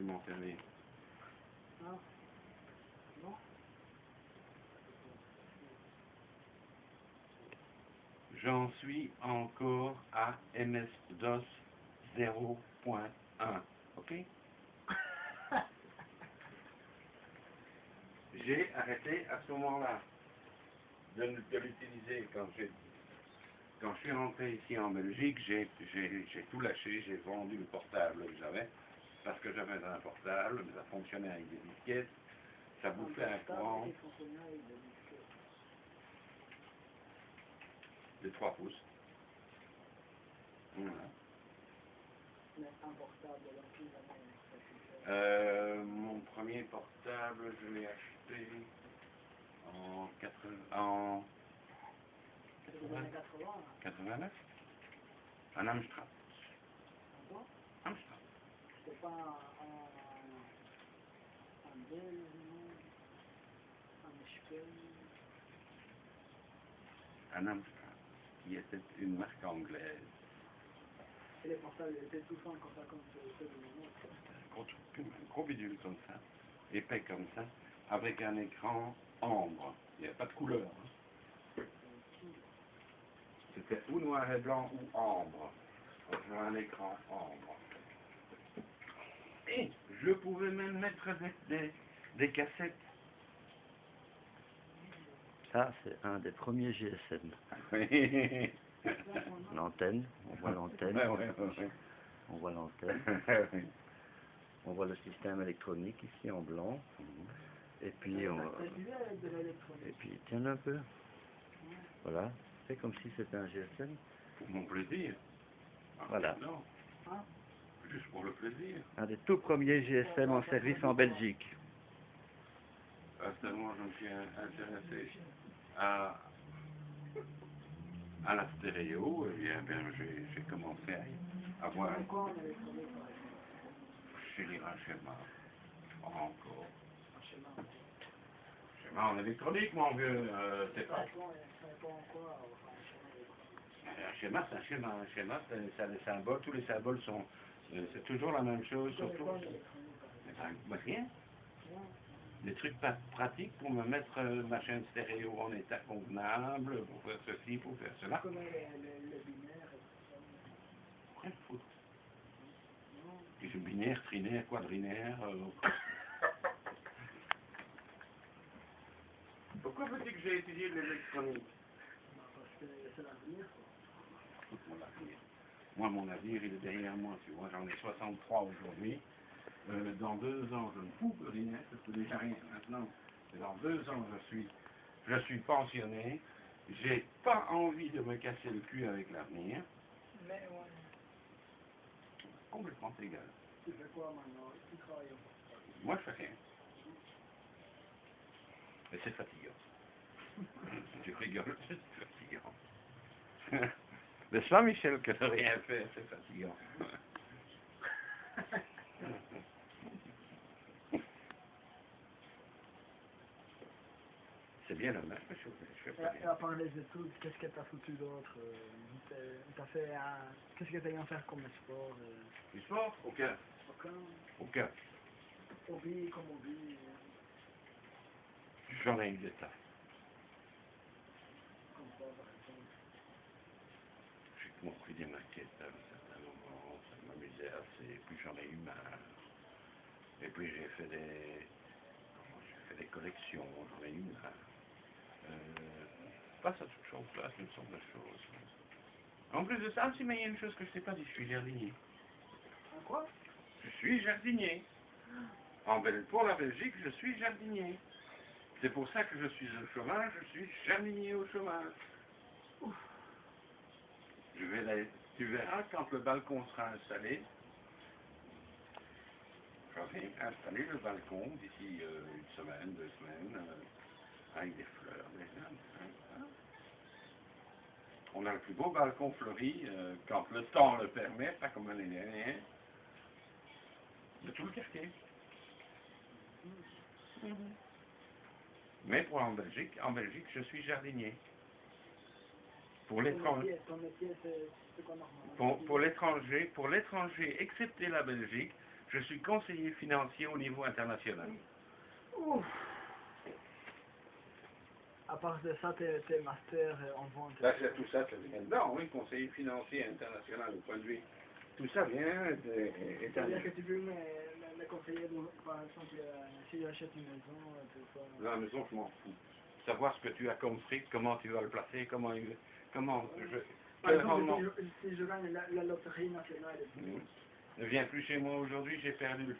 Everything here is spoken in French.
plus m'en servir. Ah. Non. J'en suis encore à MS-DOS 0.1. Ok? J'ai arrêté à ce moment-là de l'utiliser quand je suis rentré ici en Belgique, j'ai tout lâché, j'ai vendu le portable que j'avais, parce que j'avais un portable, mais ça fonctionnait avec des disquettes, ça bouffait un courant de 3 pouces. Voilà. Mais un portable, là, plus jamais. Mon premier portable, je l'ai acheté en 89, un Amstrad. Quoi? Amstrad. C'est pas un Dell, non? Un HP? Un Amstrad, qui était une marque anglaise. Et les portables étaient tout fins comme ça, comme ceux de mon autre. Un gros bidule comme ça, épais comme ça, avec un écran ambre. Il n'y avait pas de couleur. Hein. C'était ou noir et blanc ou ambre. Sur un écran ambre. Et je pouvais même mettre des cassettes. Ça, c'est un des premiers GSM. L'antenne, on voit l'antenne. Ouais. On voit l'antenne. On voit le système électronique ici en blanc. Et puis, tiens un peu. Voilà. C'est comme si c'était un GSM. Pour mon plaisir. Voilà. Non. Juste pour le plaisir. Un des tout premiers GSM en service en Belgique. Seulement, je me suis intéressé à la stéréo. Et bien j'ai commencé à voir chez les schéma. Encore. Schéma en électronique, mon vieux. C'est pas. Un schéma, c'est un schéma. Un schéma, c'est les symboles. Tous les symboles sont. C'est toujours la même chose. Surtout. Mais rien. Des trucs pratiques pour me mettre ma chaîne stéréo en état convenable, pour faire ceci, pour faire cela. Comme le binaire. Rien de foutre. Et je binaire, trinaire, quadrinaire. Pourquoi veux-tu que j'ai étudié l'électronique? Parce que c'est l'avenir. Mon avenir. Moi, mon avenir, il est derrière moi. Tu vois, j'en ai 63 aujourd'hui. Dans 2 ans, je ne fous plus rien, je ne fous déjà rien maintenant. Et dans 2 ans, je suis pensionné. J'ai pas envie de me casser le cul avec l'avenir. Mais ouais. Complètement égal. Tu fais quoi maintenant? Tu travailles où? Moi, je fais rien. Mais c'est fatigant. Tu rigoles, c'est fatigant. N'est-ce pas, Michel, que de rien faire, c'est fatigant. C'est bien dommage, mais je fais pas Et rien. à part les études, qu'est-ce que t'as foutu d'autre? T'as fait qu'est-ce que t'as bien faire comme sport? Du sport? Aucun. Aucun. Hobby comme hobby. J'en ai eu des tas. Comme quoi, par exemple? J'ai compris des maquettes à un certain moment, ça m'amusait assez, puis j'en ai eu marre. Et puis j'ai fait des collections, j'en ai eu marre. Pas cette chose-là, c'est une sorte de chose. En plus de ça, aussi, mais il y a une chose que je ne sais pas dire, je suis jardinier. Quoi? Je suis jardinier. Pour la Belgique, je suis jardinier. C'est pour ça que je suis au chômage, je suis jardinier au chômage. Ouf. Tu verras quand le balcon sera installé. Je vais installer le balcon d'ici 1 semaine, 2 semaines, avec des fleurs déjà. On a le plus beau balcon fleuri quand le temps le permet, pas comme l'année dernière, de tout le quartier. Mais en Belgique, je suis jardinier. Pour l'étranger, Ton métier, c'est quoi normalement? pour l'étranger, excepté la Belgique, Je suis conseiller financier au niveau international. Ouf. À part de ça, t'es master en vente. Là, tout ça, ça vient dedans, oui, conseiller financier international au point de vue. Tout ça vient C'est-à-dire que tu peux me conseiller, par exemple, si j'achète une maison, tout ça. La maison, je m'en fous. Savoir ce que tu as comme fric, comment tu vas le placer, Par quel exemple, rendement. si je gagne la loterie nationale. Ne viens plus chez moi aujourd'hui, j'ai perdu le